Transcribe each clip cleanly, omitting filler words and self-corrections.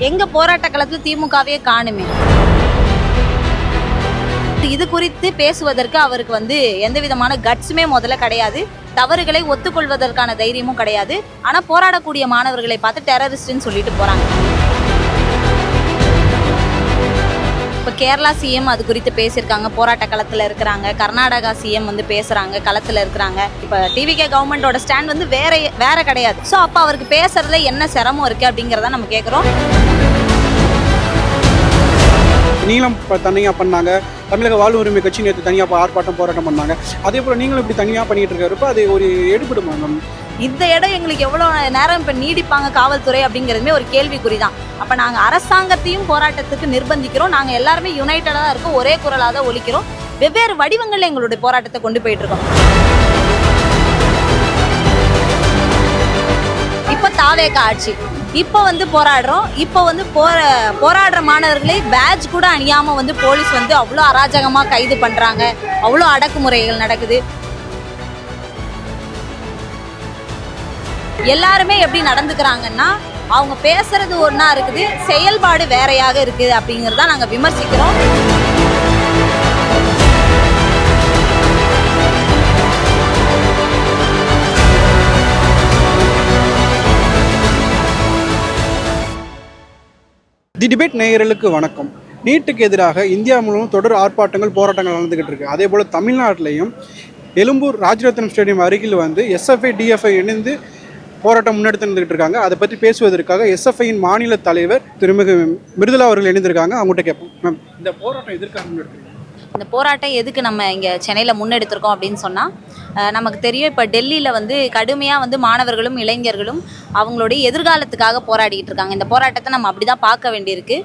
எங்க போராட்ட களத்தில் திமுகவே காணுமே. இது குறித்து பேசுவதற்கு அவருக்கு எந்த விதமான கட்ஸுமே முதல்ல கிடையாது. தவறுகளை ஒத்துக்கொள்வதற்கான தைரியமும் கிடையாது. ஆனா போராடக்கூடிய மாணவர்களை பார்த்து டெரரிஸ்ட்னு சொல்லிட்டு போறாங்க. இப்போ கேரளா சிஎம் அது குறித்து பேசியிருக்காங்க, போராட்ட களத்தில் இருக்கிறாங்க. கர்நாடகா சிஎம் பேசுறாங்க, களத்தில் இருக்கிறாங்க. இப்போ டிவிகே கவர்மெண்டோட ஸ்டாண்ட் வேற கிடையாது. ஸோ அப்போ அவருக்கு பேசுறதுல என்ன சிரமம் இருக்கு அப்படிங்கிறத நம்ம கேட்குறோம். நீங்களும் தனியாக பண்ணாங்க, தமிழக வாழ்வு உரிமை கட்சி நேற்று தனியாக ஆர்ப்பாட்டம் போராட்டம் பண்ணாங்க. அதே போல் நீங்களும் இப்படி தனியாக பண்ணிட்டு இருக்காருப்போ அது ஒரு எடுபடுமா மேம்? இந்த இடம் எங்களுக்கு எவ்வளோ நேரம் இப்போ நீடிப்பாங்க காவல்துறை அப்படிங்கிறதுமே ஒரு கேள்விக்குறி தான். அப்போ நாங்கள் அரசாங்கத்தையும் போராட்டத்துக்கு நிர்பந்திக்கிறோம். நாங்கள் எல்லாருமே யுனைட்டடாக தான் இருக்கோம், ஒரே குரலாக தான் ஒலிக்கிறோம். வெவ்வேறு வடிவங்களில் எங்களுடைய போராட்டத்தை கொண்டு போயிட்டு இருக்கோம். இப்போ தாவேக ஆட்சி, இப்போ போராடுறோம். இப்போ போராடுற மாணவர்களை பேட்ச் கூட அணியாமல் போலீஸ் அவ்வளோ அராஜகமாக கைது பண்ணுறாங்க. அவ்வளோ அடக்குமுறைகள் நடக்குது. எல்லாருமே எப்படி நடந்துக்கிறாங்கன்னா, அவங்க பேசுறது ஒன்றா இருக்குது, செயல்பாடு வேறையாக இருக்குது அப்படிங்கிறத நாங்கள் விமர்சிக்கிறோம். தி டிபேட் நேயர்களுக்கு வணக்கம். நீட்டுக்கு எதிராக இந்தியா முழுவதும் தொடர் ஆர்ப்பாட்டங்கள் போராட்டங்கள் நடந்துகிட்டு இருக்கு. அதே போல் தமிழ்நாட்டிலையும் எழும்பூர் ராஜரத்னம் ஸ்டேடியம் அருகில் எஸ்எஃப்ஐ டிஎஃப்ஐ இணைந்து போராட்டம் முன்னெடுத்து இருந்துகிட்டு இருக்காங்க. அதை பற்றி பேசுவதற்காக எஸ்எஃப்ஐயின் மாநில தலைவர் திருமிகு மிருதுளா அவர்கள் இணைந்திருக்காங்க. அவங்ககிட்ட கேட்போம். மேம், இந்த போராட்டம் எதற்காக முன்னெடுத்துருக்காங்க? இந்த போராட்டம் எதுக்கு நம்ம இங்கே சென்னையில் முன்னெடுத்திருக்கோம் அப்படின்னு சொன்னால், நமக்கு தெரியும் இப்போ டெல்லியில் கடுமையாக மாணவர்களும் இளைஞர்களும் அவங்களுடைய எதிர்காலத்துக்காக போராடிக்கிட்டு இருக்காங்க. இந்த போராட்டத்தை நம்ம அப்படி தான் பார்க்க வேண்டியிருக்கு.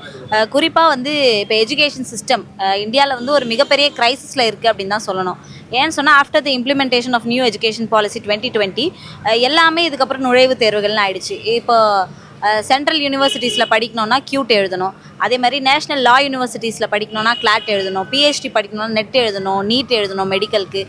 குறிப்பாக இப்போ எஜுகேஷன் சிஸ்டம் இந்தியாவில் ஒரு மிகப்பெரிய கிரைசிஸில் இருக்குது அப்படின்னு தான் சொல்லணும். ஏன்னு சொன்னால், after the implementation of new education policy 2020 எல்லாமே இதுக்கப்புறம் நுழைவுத் தேர்வுகள்னு ஆயிடுச்சு. இப்போ சென்ட்ரல் யூனிவர்சிட்டிஸில் படிக்கணும்னா கியூட் எழுதணும். அதே மாதிரி நேஷ்னல் லா யூனிவர்சிட்டிஸில் படிக்கணும்னா கிளாட் எழுதணும். பிஹெச்டி படிக்கணும்னா நெட் எழுதணும், நீட் எழுதணும், மெடிக்கலுக்கு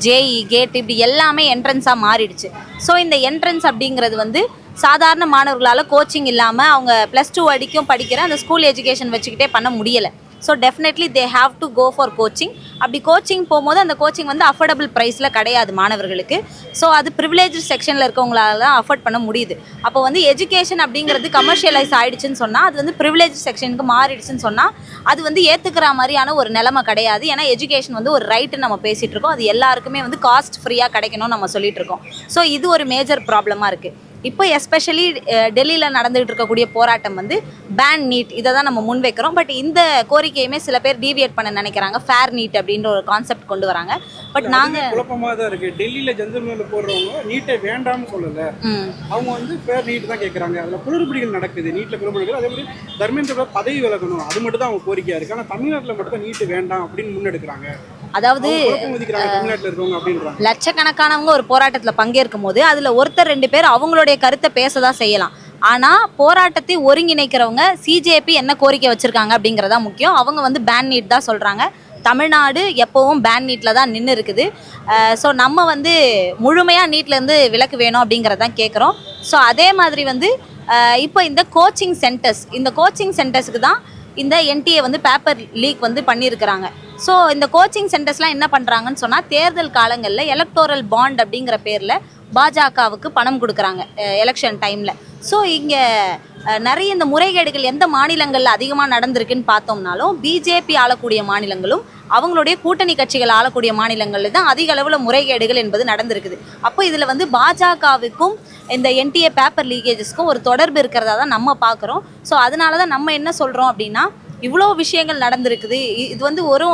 ஜேஇ கேட் இப்படி எல்லாமே என்ட்ரன்ஸாக மாறிடுச்சு. ஸோ இந்த என்ட்ரன்ஸ் அப்படிங்கிறது சாதாரண மாணவர்களால் கோச்சிங் இல்லாமல் அவங்க +2 வரைக்கும் படிக்கிற அந்த ஸ்கூல் எஜுகேஷன் வச்சுக்கிட்டே பண்ண முடியலை. So definitely they have to go for coaching. அப்படி கோச்சிங் போகும்போது அந்த கோச்சிங் அஃபோர்டபுள் ப்ரைஸில் கிடையாது மாணவர்களுக்கு. ஸோ அது ப்ரிவிலேஜ் செக்ஷனில் இருக்கவங்களால தான் அஃபோர்ட் பண்ண முடியுது. அப்போ எஜுகேஷன் அப்படிங்கிறது கமர்ஷியலைஸ் ஆகிடுச்சுன்னு சொன்னால், அது ப்ரிவிலேஜ் செக்ஷனுக்கு மாறிடுச்சுன்னு சொன்னால், அது ஏற்றுக்கிற மாதிரியான ஒரு நிலைமை கிடையாது. ஏன்னா எஜுகேஷன் ஒரு ரைட்டுன்னு நம்ம பேசிகிட்டு இருக்கோம். அது எல்லாருக்குமே காஸ்ட் ஃப்ரீயாக கிடைக்கணும்னு நம்ம சொல்லிட்டு இருக்கோம். ஸோ இது ஒரு மேஜர் ப்ராப்ளமாக இருக்குது. இப்போ எஸ்பெஷலி டெல்லியில் நடந்துகிட்டு இருக்கக்கூடிய போராட்டம் பேன் நீட், இதை தான் நம்ம முன்வைக்கிறோம். பட் இந்த கோரிக்கையுமே சில பேர் டீவியேட் பண்ண நினைக்கிறாங்க. ஃபேர் நீட் அப்படின்ற ஒரு கான்செப்ட் கொண்டு வராங்க. பட் நாங்கள் குழப்பமாக தான் இருக்குது. டெல்லியில் ஜந்தர்மனில் போடுறவங்க நீட்டை வேண்டாம்னு சொல்லலை, அவங்க ஃபேர் நீட் தான் கேட்குறாங்க. அதில் குளறுபடிகள் நடக்குது, நீட்டில் குளறுபடிகள். அதே மாதிரி தர்மேந்திர பதவி விலகணும், அது மட்டும் தான் அவங்க கோரிக்கையாக இருக்குது. ஆனால் தமிழ்நாட்டில் மட்டும் தான் நீட்டு வேண்டாம் அப்படின்னு முன்னெடுக்கிறாங்க. அதாவது லட்சக்கணக்கானவங்க ஒரு போராட்டத்தில் பங்கேற்கும் போது அதில் ஒருத்தர் 2 பேர் அவங்களுடைய கருத்தை பேசதான் செய்யலாம். ஆனால் போராட்டத்தை ஒருங்கிணைக்கிறவங்க சிஜேபி என்ன கோரிக்கை வச்சுருக்காங்க அப்படிங்கிறதா முக்கியம். அவங்க பேன் நீட் தான் சொல்கிறாங்க. தமிழ்நாடு எப்போவும் பேன் நீட்டில் தான் நின்று இருக்குது. ஸோ நம்ம முழுமையாக நீட்லேருந்து விலக்கு வேணும் அப்படிங்கிறதான் கேட்குறோம். ஸோ அதே மாதிரி இப்போ இந்த கோச்சிங் சென்டர்ஸுக்கு தான் இந்த என்டிஏ பேப்பர் லீக் பண்ணியிருக்கிறாங்க. ஸோ இந்த கோச்சிங் சென்டர்ஸ்லாம் என்ன பண்ணுறாங்கன்னு சொன்னால், தேர்தல் காலங்களில் எலக்டோரல் பாண்ட் அப்படிங்கிற பேரில் பாஜகவுக்கு பணம் கொடுக்குறாங்க எலெக்ஷன் டைமில். ஸோ இங்கே நிறைய இந்த முறைகேடுகள் எந்த மாநிலங்களில் அதிகமாக நடந்திருக்குன்னு பார்த்தோம்னாலும், பிஜேபி ஆளக்கூடிய மாநிலங்களும் அவங்களுடைய கூட்டணி கட்சிகள் ஆளக்கூடிய மாநிலங்களில் தான் அதிக அளவில் முறைகேடுகள் என்பது நடந்திருக்குது. அப்போ இதில் பாஜகவுக்கும் இந்த என்டிஏ பேப்பர் லீக்கேஜஸ்க்கும் ஒரு தொடர்பு இருக்கிறதா தான் நம்ம பார்க்குறோம். ஸோ அதனால தான் நம்ம என்ன சொல்கிறோம் அப்படின்னா, இவ்வளோ விஷயங்கள் நடந்திருக்குது. இது ஒரு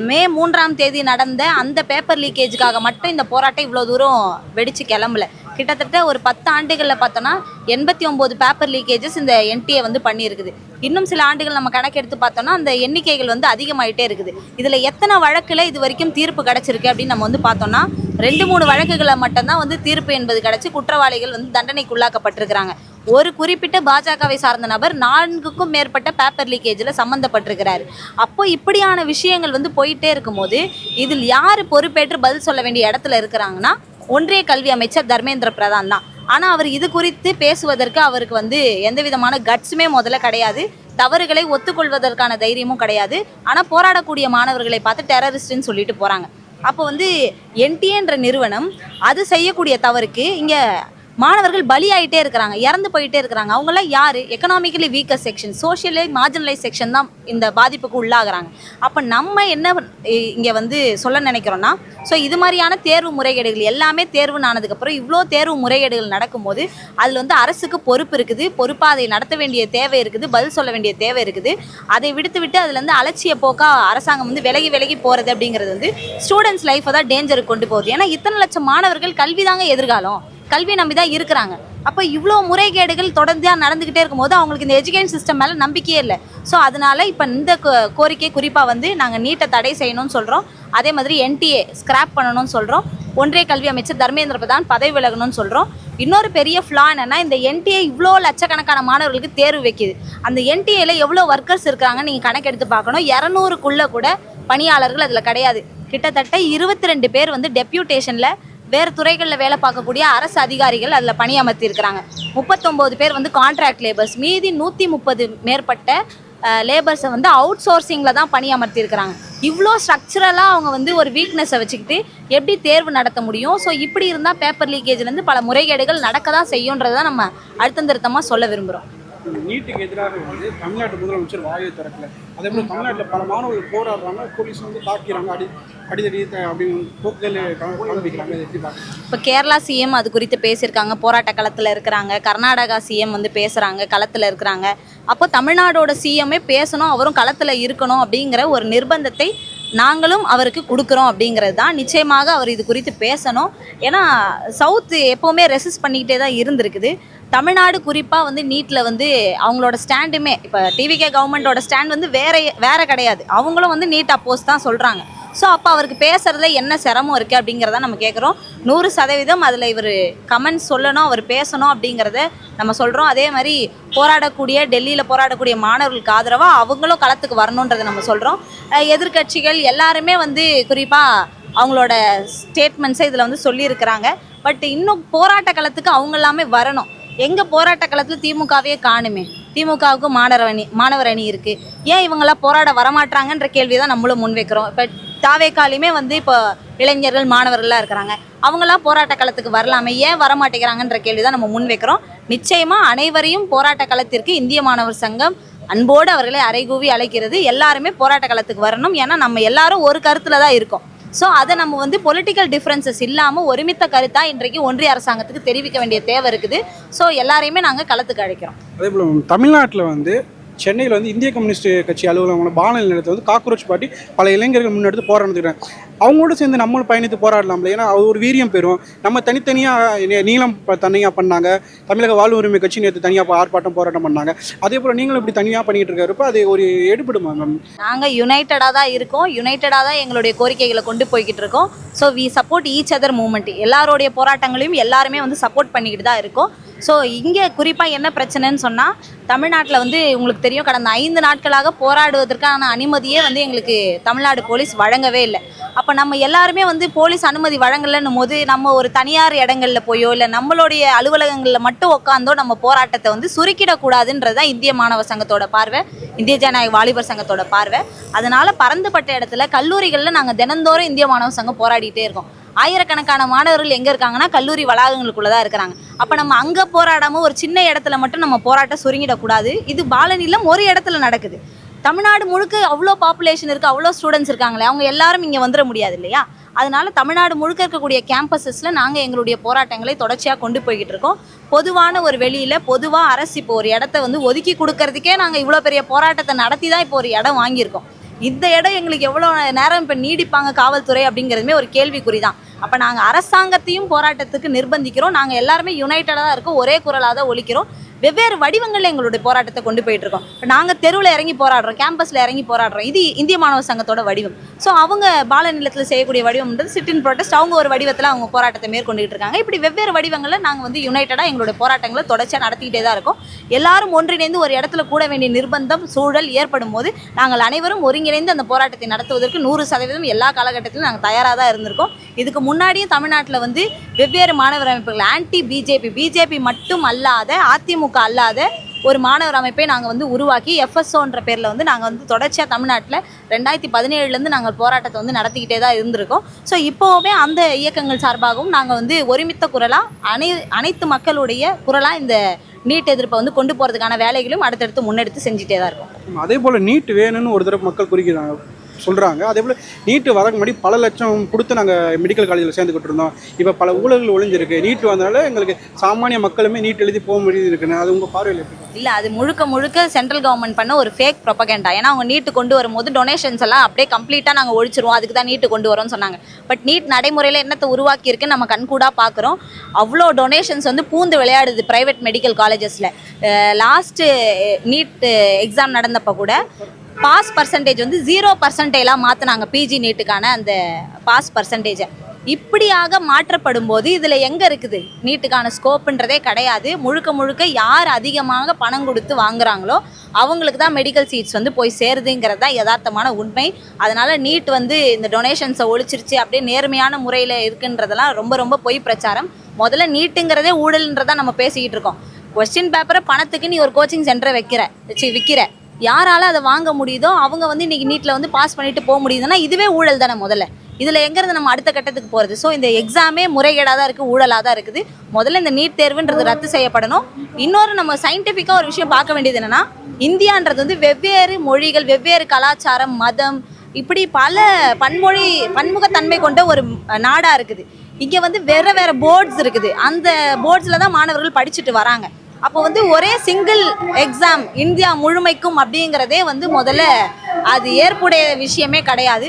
மே 3ஆம் தேதி நடந்த அந்த பேப்பர் லீக்கேஜுக்காக மட்டும் இந்த போராட்டம் இவ்வளோ தூரம் வெடிச்சு கிளம்பல. கிட்டத்தட்ட ஒரு 10 ஆண்டுகளில் பார்த்தோன்னா 89 பேப்பர் லீக்கேஜஸ் இந்த என்டிஏ பண்ணியிருக்குது. இன்னும் சில ஆண்டுகள் நம்ம கணக்கெடுத்து பார்த்தோன்னா அந்த எண்ணிக்கைகள் அதிகமாகிட்டே இருக்குது. இதில் எத்தனை வழக்கில் இது வரைக்கும் தீர்ப்பு கிடச்சிருக்கு அப்படின்னு நம்ம பார்த்தோன்னா 2-3 வழக்குகளை மட்டும்தான் தீர்ப்பு என்பது கிடச்சி குற்றவாளிகள் தண்டனைக்குள்ளாக்கப்பட்டிருக்கிறாங்க. ஒரு குறிப்பிட்ட பாஜகவை சார்ந்த நபர் 4க்கும் மேற்பட்ட பேப்பர் லீக்கேஜில் சம்மந்தப்பட்டிருக்கிறாரு. அப்போ இப்படியான விஷயங்கள் போயிட்டே இருக்கும்போது இதில் யார் பொறுப்பேற்று பதில் சொல்ல வேண்டிய இடத்துல இருக்கிறாங்கன்னா, ஒன்றிய கல்வி அமைச்சர் தர்மேந்திர பிரதான் தான். ஆனால் அவர் இது குறித்து பேசுவதற்கு அவருக்கு வந்து எந்த விதமான கட்ஸுமே முதல்ல கிடையாது, தவறுகளை ஒத்துக்கொள்வதற்கான தைரியமும் கிடையாது. ஆனால் போராடக்கூடிய மாணவர்களை பார்த்து டெரரிஸ்ட்னு சொல்லிட்டு போகிறாங்க. அப்போ வந்து என்டிஏன்ற நிறுவனம் அது செய்யக்கூடிய தவறுக்கு இங்கே மாணவர்கள் பலியாயிட்டே இருக்கிறாங்க, இறந்து போயிட்டே இருக்கிறாங்க. அவங்களாம் யார்? Economically weaker section, socially marginalise section தான் இந்த பாதிப்புக்கு உள்ளாகிறாங்க. அப்போ நம்ம என்ன இங்கே வந்து சொல்ல நினைக்கிறோன்னா, ஸோ இது மாதிரியான தேர்வு முறைகேடுகள் எல்லாமே தேர்வுன்னு ஆனதுக்கப்புறம் இவ்வளோ தேர்வு முறைகேடுகள் நடக்கும்போது அதில் வந்து அரசுக்கு பொறுப்பு இருக்குது, பொறுப்பாக அதை நடத்த வேண்டிய தேவை இருக்குது, பதில் சொல்ல வேண்டிய தேவை இருக்குது. அதை விட்டு அதுலேருந்து அலட்சிய போக்காக அரசாங்கம் வந்து விலகி போகிறது அப்படிங்கிறது வந்து ஸ்டூடெண்ட்ஸ் லைஃப்பை தான் டேஞ்சருக்கு கொண்டு போகுது. ஏன்னா இத்தனை லட்சம் மாணவர்கள் கல்வி தாங்க எதிர்காலம், கல்வி நம்பி தான் இருக்கிறாங்க. அப்போ இவ்வளோ முறைகேடுகள் தொடர்ந்து நடந்துக்கிட்டே இருக்கும்போது அவங்களுக்கு இந்த எஜுகேஷன் சிஸ்டம் மேலே நம்பிக்கையே இல்லை. ஸோ அதனால் இப்போ இந்த கோரிக்கை குறிப்பாக வந்து நாங்கள் நீட்டை தடை செய்யணும்னு சொல்கிறோம். அதே மாதிரி என்டிஏ ஸ்கிராப் பண்ணணும்னு சொல்கிறோம். ஒன்றிய கல்வி அமைச்சர் தர்மேந்திர பிரதான் பதவி விலகணும்னு சொல்கிறோம். இன்னொரு பெரிய ஃப்ளா என்னென்னா, இந்த என்டிஏ இவ்வளோ லட்சக்கணக்கான மாணவர்களுக்கு தேர்வு வைக்கிது. அந்த என்டிஏல எவ்வளோ ஒர்க்கர்ஸ் இருக்கிறாங்கன்னு நீங்கள் கணக்கெடுத்து பார்க்கணும். 200க்குள்ளே கூட பணியாளர்கள் அதில் கிடையாது. கிட்டத்தட்ட 22 பேர் வந்து டெப்யூட்டேஷனில் வேறு துறைகளில் வேலை பார்க்கக்கூடிய அரசு அதிகாரிகள் அதில் பணியமர்த்தி இருக்கிறாங்க. 39 பேர் வந்து கான்ட்ராக்ட் லேபர்ஸ், மீதி 130 மேற்பட்ட லேபர்ஸை வந்து அவுட் சோர்சிங்கில் தான் பணியமர்த்தி இருக்கிறாங்க. இவ்வளோ ஸ்ட்ரக்சரலாக அவங்க வந்து ஒரு வீக்னஸை வச்சுக்கிட்டு எப்படி தேர்வு நடத்த முடியும்? ஸோ இப்படி இருந்தால் பேப்பர் லீக்கேஜ்லேருந்து பல முறைகேடுகள் நடக்க தான் செய்யுன்றதை நம்ம அழுத்தம் திருத்தமாக சொல்ல விரும்புகிறோம். நீட்டுக்கு எதிராக வந்து தமிழ்நாட்டு முதலமைச்சர் வாயை திறக்கல. அதே போல் தமிழ்நாட்டில் பல மாணவர்கள் போராடுறாங்க, போலீஸ் வந்து தாக்கிறாங்க, அடிதடி அப்படின்னு போக்குகள் காண்பிக்கிறாங்க. எப்படி பார்க்குறீங்க? இப்போ கேரளா சிஎம் அது குறித்து பேசியிருக்காங்க, போராட்ட களத்தில் இருக்கிறாங்க. கர்நாடகா சிஎம் வந்து பேசுகிறாங்க, களத்தில் இருக்கிறாங்க. அப்போ தமிழ்நாடோட சிஎம்மே பேசணும், அவரும் களத்தில் இருக்கணும் அப்படிங்கிற ஒரு நிர்பந்தத்தை நாங்களும் அவருக்கு கொடுக்குறோம் அப்படிங்கிறது தான். நிச்சயமாக அவர் இது குறித்து பேசணும். ஏன்னா சவுத்து எப்போவுமே ரெசிஸ்ட் பண்ணிக்கிட்டே தான் இருந்திருக்குது. தமிழ்நாடு குறிப்பாக வந்து நீட்டில் வந்து அவங்களோட ஸ்டாண்டுமே, இப்போ டிவிகே கவர்மெண்ட்டோட ஸ்டாண்ட் வந்து வேற கிடையாது. அவங்களும் வந்து நீட் அப்போஸ் தான் சொல்கிறாங்க. ஸோ அப்போ அவருக்கு பேசுகிறதுல என்ன சிரமம் இருக்குது அப்படிங்கிறத நம்ம கேட்குறோம். 100% அதில் இவர் கமெண்ட்ஸ் சொல்லணும், அவர் பேசணும் அப்படிங்கிறத நம்ம சொல்கிறோம். அதே மாதிரி டெல்லியில் போராடக்கூடிய மாணவர்களுக்கு ஆதரவாக அவங்களும் களத்துக்கு வரணுன்றதை நம்ம சொல்கிறோம். எதிர்க்கட்சிகள் எல்லாருமே வந்து குறிப்பாக அவங்களோட ஸ்டேட்மெண்ட்ஸை இதில் வந்து சொல்லியிருக்கிறாங்க. பட் இன்னும் போராட்ட களத்துக்கு அவங்க எல்லாமே வரணும். எங்கள் போராட்ட களத்தில் திமுகவே காணுமே. திமுகவுக்கு மாணவர் அணி இருக்குது, ஏன் இவங்களாம் போராட வரமாட்டாங்கன்ற கேள்வி தான் நம்மளும் முன்வைக்கிறோம். இப்போ தாவேக்காலையுமே வந்து இப்போ இளைஞர்கள் மாணவர்கள்லாம் இருக்கிறாங்க, அவங்களாம் போராட்ட களத்துக்கு வரலாமே, ஏன் வரமாட்டேங்கிறாங்கன்ற கேள்வி தான் நம்ம முன்வைக்கிறோம். நிச்சயமாக அனைவரையும் போராட்ட களத்திற்கு இந்திய மாணவர் சங்கம் அன்போடு அவர்களை அறைகூவி அழைக்கிறது. எல்லாருமே போராட்ட களத்துக்கு வரணும். ஏன்னா நம்ம எல்லாரும் ஒரு கருத்தில் தான் இருக்கோம். ஸோ அதை நம்ம வந்து பொலிட்டிக்கல் டிஃப்ரென்சஸ் இல்லாமல் ஒருமித்த கருத்தாக இன்றைக்கு ஒன்றிய அரசாங்கத்துக்கு தெரிவிக்க வேண்டிய தேவை இருக்குது. ஸோ எல்லாரையுமே நாங்கள் களத்துக்கு அழைக்கிறோம். அதே போல் தமிழ்நாட்டில் வந்து சென்னையில் வந்து இந்திய கம்யூனிஸ்ட் கட்சி அலுவலகமான பானல் நிலையத்தை வந்து காக்ரோச் பார்ட்டி பல இளைஞர்கள் முன்னெடுத்து போராடுறாங்க. அவங்களோட சேர்ந்து நம்மளும் பயணித்து போராடலாம்ல. ஏன்னா அது ஒரு வீரியம் பெறும். நம்ம தனித்தனியாக நீளம் தனியாக பண்ணாங்க, தமிழக வாழ்வு உரிமை கட்சி நேற்று தனியாக ஆர்ப்பாட்டம் போராட்டம் பண்ணாங்க. அதே போல் நீங்களும் இப்படி தனியாக பண்ணிகிட்டு இருக்காருப்போ அது ஒரு எடுபடுமா மேம்? நாங்கள் யுனைட்டடாக தான் இருக்கோம், யுனைட்டடாக தான் எங்களுடைய கோரிக்கைகளை கொண்டு போய்கிட்டு இருக்கோம். So we support each other movement. எல்லாருடைய போராட்டங்களையும் எல்லாருமே வந்து சப்போர்ட் பண்ணிக்கிட்டு தான் இருக்கோம். ஸோ இங்கே குறிப்பாக என்ன பிரச்சனைன்னு சொன்னால், தமிழ்நாட்டில் வந்து உங்களுக்கு தெரியும், கடந்த 5 நாட்களாக போராடுவதற்கான அனுமதியே வந்து எங்களுக்கு தமிழ்நாடு போலீஸ் வழங்கவே இல்லை. அப்போ நம்ம எல்லாருமே வந்து போலீஸ் அனுமதி வழங்கலைன்னும் போது நம்ம ஒரு தனியார் இடங்களில் போயோ இல்லை நம்மளுடைய அலுவலகங்களில் மட்டும் உட்காந்தோ நம்ம போராட்டத்தை வந்து சுருக்கிடக்கூடாதுன்றது தான் இந்திய மாணவர் சங்கத்தோட பார்வை, இந்திய ஜனநாயக வாலிபர் சங்கத்தோட பார்வை. அதனால் பரந்துபட்ட இடத்துல கல்லூரிகளில் நாங்கள் தினந்தோறும் இந்திய மாணவர் சங்கம் போராடிட்டே இருக்கோம். ஆயிரக்கணக்கான மாணவர்கள் எங்கே இருக்காங்கன்னா கல்லூரி வளாகங்களுக்குள்ளே தான் இருக்கிறாங்க. அப்போ நம்ம அங்கே போராடாமல் ஒரு சின்ன இடத்துல மட்டும் நம்ம போராட்டம் சுருங்கிடக்கூடாது. இது பாலனிலம் ஒரு இடத்துல நடக்குது. தமிழ்நாடு முழுக்க அவ்வளோ பாப்புலேஷன் இருக்குது, அவ்வளோ ஸ்டூடெண்ட்ஸ் இருக்காங்களே, அவங்க எல்லாரும் இங்கே வந்துட முடியாது இல்லையா? அதனால தமிழ்நாடு முழுக்க இருக்கக்கூடிய கேம்பஸஸில் நாங்கள் எங்களுடைய போராட்டங்களை தொடர்ச்சியாக கொண்டு போய்கிட்டு இருக்கோம். பொதுவான ஒரு வெளியில் பொதுவாக அரசு இப்போ ஒரு இடத்த வந்து ஒதுக்கி கொடுக்கறதுக்கே நாங்கள் இவ்வளோ பெரிய போராட்டத்தை நடத்தி தான் இப்போ ஒரு இடம் வாங்கியிருக்கோம். இந்த இடம் எங்களுக்கு எவ்வளோ நேரம் இப்போ நீடிப்பாங்க காவல்துறை அப்படிங்கிறதுமே ஒரு கேள்விக்குறி தான். அப்போ நாங்கள் அரசாங்கத்தையும் போராட்டத்துக்கு நிர்பந்திக்கிறோம். நாங்கள் எல்லாருமே யுனைட்டடாக தான் இருக்கோம், ஒரே குரலாக தான் ஒலிக்கிறோம். வெவ்வேறு வடிவங்களில் எங்களுடைய போராட்டத்தை கொண்டு போயிட்டு இருக்கோம். இப்போ நாங்கள் தெருவில் இறங்கி போராடுறோம், கேம்பஸில் இறங்கி போராடுறோம். இது இந்திய மாணவர் சங்கத்தோட வடிவம். ஸோ அவங்க பால நிலத்தில் செய்யக்கூடிய வடிவம்ன்றது சிட் இன் ப்ரொடெஸ்ட். அவங்க ஒரு வடிவத்தில் அவங்க போராட்டத்தை மேற்கொண்டுகிட்டு இருக்காங்க. இப்படி வெவ்வேறு வடிவங்களில் நாங்கள் வந்து யுனைட்டடாக எங்களுடைய போராட்டங்களை தொடர்ச்சியாக நடத்திக்கிட்டே தான் இருக்கோம். எல்லாரும் ஒன்றிணைந்து ஒரு இடத்துல கூட வேண்டிய நிர்பந்தம் சூழல் ஏற்படும் போது நாங்கள் அனைவரும் ஒருங்கிணைந்து அந்த போராட்டத்தை நடத்துவதற்கு 100% எல்லா காலகட்டத்திலும் நாங்கள் தயாராக தான் இருந்திருக்கோம். இதுக்கு முன்னாடியும் தமிழ்நாட்டில் வந்து வெவ்வேறு மாணவர் அமைப்புகள் ஆன்டி பிஜேபி மட்டும் அல்லாத, அதிமுக அல்லாத ஒரு மாணவர் அமைப்பை நாங்கள் வந்து உருவாக்கி எஃப்எஸ்ஓன்ற பேரில் வந்து நாங்கள் வந்து தொடர்ச்சியாக தமிழ்நாட்டில் 2017 நாங்கள் போராட்டத்தை வந்து நடத்திக்கிட்டே தான் இருந்திருக்கோம். ஸோ இப்போவுமே அந்த இயக்கங்கள் சார்பாகவும் நாங்கள் வந்து ஒருமித்த குரலாக அனைத்து மக்களுடைய குரலாக இந்த நீட் எதிர்ப்பை வந்து கொண்டு போகிறதுக்கான வேலைகளும் அடுத்தடுத்து முன்னெடுத்து செஞ்சுட்டே தான் இருக்கும். அதே போல் நீட் வேணும்னு ஒரு தடவை மக்கள் குறிக்கிறாங்க, சொல்கிறாங்க. அதே போல் நீட்டு வரக்கு முன்னாடி பல லட்சம் கொடுத்து நாங்கள் மெடிக்கல் காலேஜில் சேர்ந்துக்கிட்டு இருந்தோம். இப்போ பல ஊழல்கள் ஒழிஞ்சிருக்கு. நீட் வந்தனால எங்களுக்கு சாமானிய மக்களுமே நீட் எழுதி போக முடியுது இருக்குன்னு அது உங்கள் பார்வையில் எப்படி? இல்லை, அது முழுக்க சென்ட்ரல் கவர்மெண்ட் பண்ண ஒரு ஃபேக் ப்ரொபகேண்டா. ஏன்னா அவங்க நீட்டு கொண்டு வரும்போது டொனேஷன்ஸ் எல்லாம் அப்படியே கம்ப்ளீட்டாக நாங்கள் ஒழிச்சிருவோம், அதுக்கு தான் நீட்டு கொண்டு வரோம்னு சொன்னாங்க. பட் நீட் நடைமுறையில் என்னத்தை உருவாக்கி இருக்குன்னு நம்ம கண்கூடாக பார்க்குறோம். அவ்வளோ டொனேஷன்ஸ் வந்து பூந்து விளையாடுது ப்ரைவேட் மெடிக்கல் காலேஜஸில். லாஸ்ட்டு நீட் எக்ஸாம் நடந்தப்போ கூட பாஸ் பர்சன்டேஜ் வந்து 0% மாற்றினாங்க. பிஜி நீட்டுக்கான அந்த பாஸ் பர்சன்டேஜை இப்படியாக மாற்றப்படும் போது இதில் எங்கே இருக்குது நீட்டுக்கான ஸ்கோப்புன்றதே கிடையாது. முழுக்க யார் அதிகமாக பணம் கொடுத்து வாங்குறாங்களோ அவங்களுக்கு தான் மெடிக்கல் சீட்ஸ் வந்து போய் சேருதுங்கிறது தான் யதார்த்தமான உண்மை. அதனால் நீட் வந்து இந்த டொனேஷன்ஸை ஒழிச்சிருச்சு அப்படியே நேர்மையான முறையில் இருக்குன்றதெல்லாம் ரொம்ப பொய் பிரச்சாரம். முதல்ல நீட்டுங்கிறதே ஊழல்ன்றதான் நம்ம பேசிக்கிட்டு இருக்கோம். கொஸ்டின் பேப்பரை பணத்துக்கு நீ ஒரு கோச்சிங் சென்டரை விற்கிற யாரால அதை வாங்க முடியுதோ அவங்க வந்து இன்றைக்கி நீட்டில் வந்து பாஸ் பண்ணிட்டு போக முடியுதுன்னா இதுவே ஊழல் தானே முதல்ல. இதில் எங்கிறது நம்ம அடுத்த கட்டத்துக்கு போகிறது? ஸோ இந்த எக்ஸாமே முறைகேடாக தான் இருக்குது, ஊழலாக தான் இருக்குது. முதல்ல இந்த நீட் தேர்வுன்றது ரத்து செய்யப்படணும். இன்னொரு நம்ம சயின்டிஃபிக்காக ஒரு விஷயம் பார்க்க வேண்டியது என்னென்னா, இந்தியான்றது வந்து வெவ்வேறு மொழிகள், வெவ்வேறு கலாச்சாரம், மதம், இப்படி பல பன்முகத்தன்மை கொண்ட ஒரு நாடாக இருக்குது. இங்கே வந்து வேறு போர்ட்ஸ் இருக்குது. அந்த போர்ட்ஸில் தான் மாணவர்கள் படிச்சுட்டு வராங்க. அப்போ வந்து ஒரே சிங்கிள் எக்ஸாம் இந்தியா முழுமைக்கும் அப்படிங்கிறதே வந்து முதல்ல அது ஏற்புடைய விஷயமே கிடையாது.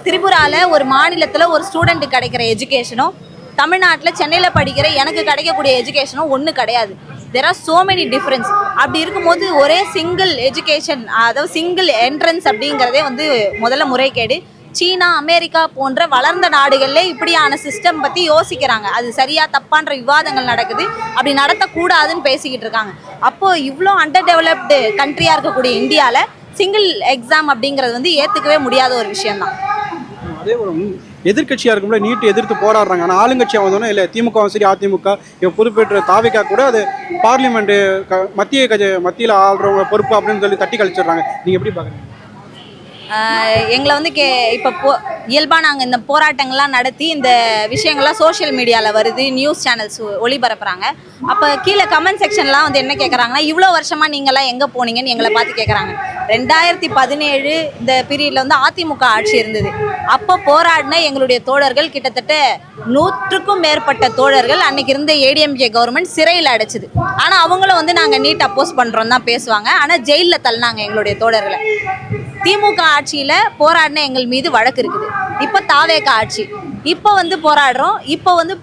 திரிபுராவில் ஒரு மாநிலத்தில் ஒரு ஸ்டூடெண்ட்டுக்கு கிடைக்கிற எஜுகேஷனும் தமிழ்நாட்டில் சென்னையில் படிக்கிற எனக்கு கிடைக்கக்கூடிய எஜுகேஷனும் ஒன்று கிடையாது. There are so many difference. அப்படி இருக்கும்போது ஒரே சிங்கிள் எஜுகேஷன், அதாவது சிங்கிள் என்ட்ரன்ஸ் அப்படிங்கிறதே வந்து முதல்ல முறைகேடு. சீனா, அமெரிக்கா போன்ற வளர்ந்த நாடுகளில் இப்படியான சிஸ்டம் பற்றி யோசிக்கிறாங்க. அது சரியா தப்பான்ற விவாதங்கள் நடக்குது. அப்படி நடத்தக்கூடாதுன்னு பேசிக்கிட்டு இருக்காங்க. அப்போது இவ்வளோ அண்டர் டெவலப்டு கண்ட்ரியாக இருக்கக்கூடிய இந்தியாவில் சிங்கிள் எக்ஸாம் அப்படிங்கிறது வந்து ஏற்றுக்கவே முடியாத ஒரு விஷயம்தான். அதே ஒரு எதிர்கட்சியாக இருக்கும்போது நீட்டு எதிர்த்து போராடுறாங்க. ஆனால் ஆளுங்கட்சியாக வந்தோன்னா இல்லை திமுகவும் சரி அதிமுக பொறுப்பேற்ற தாவிக்கா கூட அது பார்லிமெண்ட்டு மத்தியில் ஆள்றவங்க பொறுப்பு அப்படின்னு சொல்லி தட்டி கழிச்சிடுறாங்க. நீங்கள் எப்படி பார்க்குறீங்க? எங்களை வந்து இப்போ இயல்பாக நாங்கள் இந்த போராட்டங்கள்லாம் நடத்தி இந்த விஷயங்கள்லாம் சோஷியல் மீடியாவில் வருது, நியூஸ் சேனல்ஸ் ஒளிபரப்புகிறாங்க. அப்போ கீழே கமெண்ட் செக்ஷன்லாம் வந்து என்ன கேட்குறாங்கன்னா, இவ்வளோ வருஷமாக நீங்கள்லாம் எங்கே போனீங்கன்னு எங்களை பார்த்து கேட்குறாங்க. 2017 இந்த பீரியடில் வந்து அதிமுக ஆட்சி இருந்தது. அப்போ போராடின எங்களுடைய தோழர்கள் கிட்டத்தட்ட 100க்கும் மேற்பட்ட தோழர்கள் அன்னைக்கு இருந்த ஏடிஎம்கே கவர்மெண்ட் சிறையில் அடைச்சிது. ஆனால் அவங்களும் வந்து நாங்கள் நீட் அப்போஸ் பண்ணுறோம் தான் பேசுவாங்க. ஆனால் ஜெயிலில் தள்ளினாங்க எங்களுடைய தோழர்களை. திமுக ஆட்சியில் போராடின எங்கள் மீது வழக்கு இருக்குது. இப்போ தாவேக ஆட்சி, இப்போ வந்து போராடுறோம். இப்போ வந்து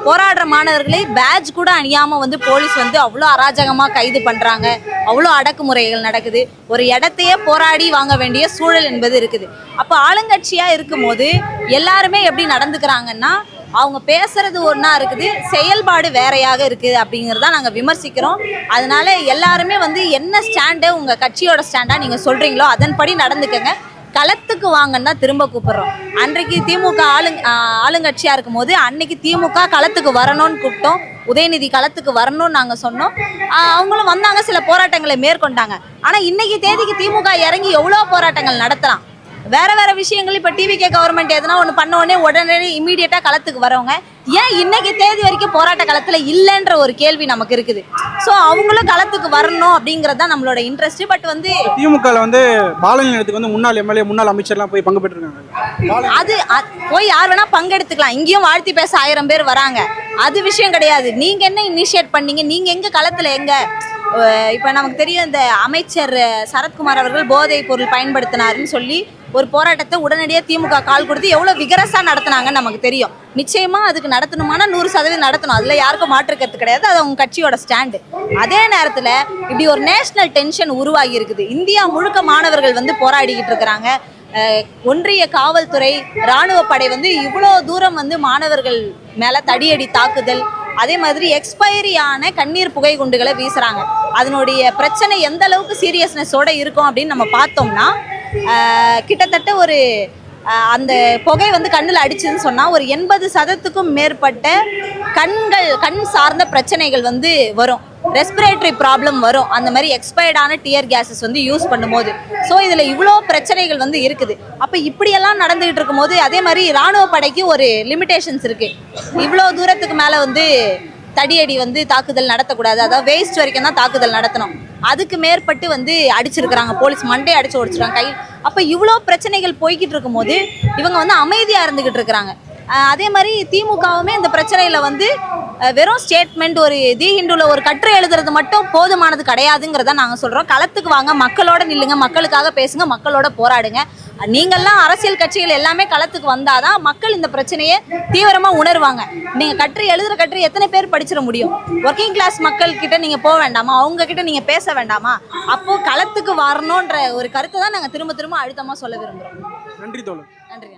போராடுற மாணவர்களை பேட்ச் கூட அணியாமல் வந்து போலீஸ் வந்து அவ்வளோ அராஜகமாக கைது பண்ணுறாங்க. அவ்வளோ அடக்குமுறைகள் நடக்குது. ஒரு இடத்தையே போராடி வாங்க வேண்டிய சூழல் என்பது இருக்குது. அப்போ ஆளுங்கட்சியாக இருக்கும்போது எல்லாருமே எப்படி நடந்துக்கிறாங்கன்னா, அவங்க பேசுறது ஒன்றா இருக்குது, செயல்பாடு வேறையாக இருக்குது அப்படிங்கிறத நாங்கள் விமர்சிக்கிறோம். அதனால எல்லாருமே வந்து என்ன ஸ்டாண்டு உங்கள் கட்சியோட ஸ்டாண்டாக நீங்கள் சொல்கிறீங்களோ அதன்படி நடந்துக்கங்க. களத்துக்கு வாங்கன்னா திரும்ப கூப்பிட்றோம். அன்றைக்கு திமுக ஆளுங்கட்சியாக இருக்கும்போது அன்னைக்கு திமுக களத்துக்கு வரணும்னு கூப்பிட்டோம். உதயநிதி களத்துக்கு வரணும்னு நாங்கள் சொன்னோம். அவங்களும் வந்தாங்க, சில போராட்டங்களை மேற்கொண்டாங்க. ஆனால் இன்னைக்கு தேதிக்கு திமுக இறங்கி எவ்வளோ போராட்டங்கள் நடத்தலாம். வேறு விஷயங்கள் இப்போ டிவிகே கவர்மெண்ட் எதுனா ஒன்று பண்ண உடனே இமீடியட்டாக களத்துக்கு வரவங்க ஏன் இன்னைக்கு தேதி வரைக்கும் போராட்ட களத்தில் இல்லைன்ற ஒரு கேள்வி நமக்கு இருக்குது. ஸோ அவங்களும் களத்துக்கு வரணும் அப்படிங்கிறது தான் நம்மளோட இன்ட்ரெஸ்ட். பட் வந்து திமுகவில் வந்து பாலநிலையத்துக்கு வந்து முன்னாள் எம்எல்ஏ முன்னாள் அமைச்சர்லாம் போய் பங்கு பெற்றிருக்காங்க. அது போய் யார் வேணால் பங்கெடுத்துக்கலாம். இங்கேயும் வாழ்த்தி பேச 1000 பேர் வராங்க. அது விஷயம் கிடையாது. நீங்கள் என்ன இனிஷியேட் பண்ணீங்க, நீங்கள் எங்கே களத்தில் எங்கே? இப்போ நமக்கு தெரியும், இந்த அமைச்சர் சரத்குமார் அவர்கள் போதைப் பொருள் பயன்படுத்தினாருன்னு சொல்லி ஒரு போராட்டத்தை உடனடியாக திமுக கால் கொடுத்து எவ்வளோ விகரஸாக நடத்துனாங்கன்னு நமக்கு தெரியும். நிச்சயமாக அதுக்கு நடத்தணுமானா 100% நடத்தணும், அதில் யாருக்கும் மாற்றுக்கிறது கிடையாது, அது அவங்க கட்சியோட ஸ்டாண்டு. அதே நேரத்தில் இப்படி ஒரு நேஷனல் டென்ஷன் உருவாகி இருக்குது. இந்தியா முழுக்க மாணவர்கள் வந்து போராடிக்கிட்டு இருக்கிறாங்க. ஒன்றிய காவல்துறை இராணுவ படை வந்து இவ்வளோ தூரம் வந்து மாணவர்கள் மேலே தடியடி தாக்குதல், அதே மாதிரி எக்ஸ்பைரியான கண்ணீர் புகை குண்டுகளை வீசுறாங்க. அதனுடைய பிரச்சனை எந்த அளவுக்கு சீரியஸ்னஸோட இருக்கும் அப்படின்னு நம்ம பார்த்தோம்னா, கிட்டத்தட்ட ஒரு அந்த புகை வந்து கண்ணில் அடிச்சுன்னு சொன்னால் ஒரு 80% மேற்பட்ட கண் சார்ந்த பிரச்சனைகள் வந்து வரும். ரெஸ்பிரேட்டரி ப்ராப்ளம் வரும் அந்த மாதிரி எக்ஸ்பயர்டான டியர் கேஸஸ் வந்து யூஸ் பண்ணும்போது. ஸோ இதில் இவ்வளோ பிரச்சனைகள் வந்து இருக்குது. அப்போ இப்படியெல்லாம் நடந்துகிட்டு இருக்கும்போது அதே மாதிரி இராணுவ படைக்கு ஒரு லிமிடேஷன்ஸ் இருக்குது. இவ்வளோ தூரத்துக்கு மேலே வந்து தடியடி வந்து தாக்குதல் நடத்தக்கூடாது, அதாவது வேஸ்ட் வரைக்கும் தான் தாக்குதல் நடத்தணும். அதுக்கு மேற்பட்டு வந்து அடிச்சிருக்கிறாங்க, போலீஸ் மண்டே அடிச்சு ஓடிச்சிருக்காங்க கை. அப்போ இவ்வளோ பிரச்சனைகள் போய்கிட்டு இருக்கும்போது இவங்க வந்து அமைதியாக இருந்துகிட்டு இருக்கிறாங்க. அதே மாதிரி திமுகவுமே இந்த பிரச்சனையில் வந்து வெறும் ஸ்டேட்மெண்ட், ஒரு தி ஹிந்துவில் ஒரு கட்டுரை எழுதுறது மட்டும் போதுமானது கிடையாதுங்கிறத நாங்கள் சொல்கிறோம். களத்துக்கு வாங்க, மக்களோட நில்லுங்க, மக்களுக்காக பேசுங்க, மக்களோட போராடுங்க. நீங்கள்லாம் அரசியல் கட்சிகள் எல்லாமே களத்துக்கு வந்தாதான் மக்கள் இந்த பிரச்சனையை தீவிரமாக உணர்வாங்க. நீங்கள் கட்டுரை எழுதுகிற கட்டுரை எத்தனை பேர் படிச்சிட முடியும்? ஒர்க்கிங் கிளாஸ் மக்கள் கிட்ட நீங்கள் போக வேண்டாமா? அவங்க கிட்ட நீங்கள் பேச வேண்டாமா? அப்போது களத்துக்கு வரணுன்ற ஒரு கருத்தை தான் நாங்கள் திரும்ப திரும்ப அழுத்தமாக சொல்ல விரும்புகிறோம். நன்றி தோழர். நன்றி.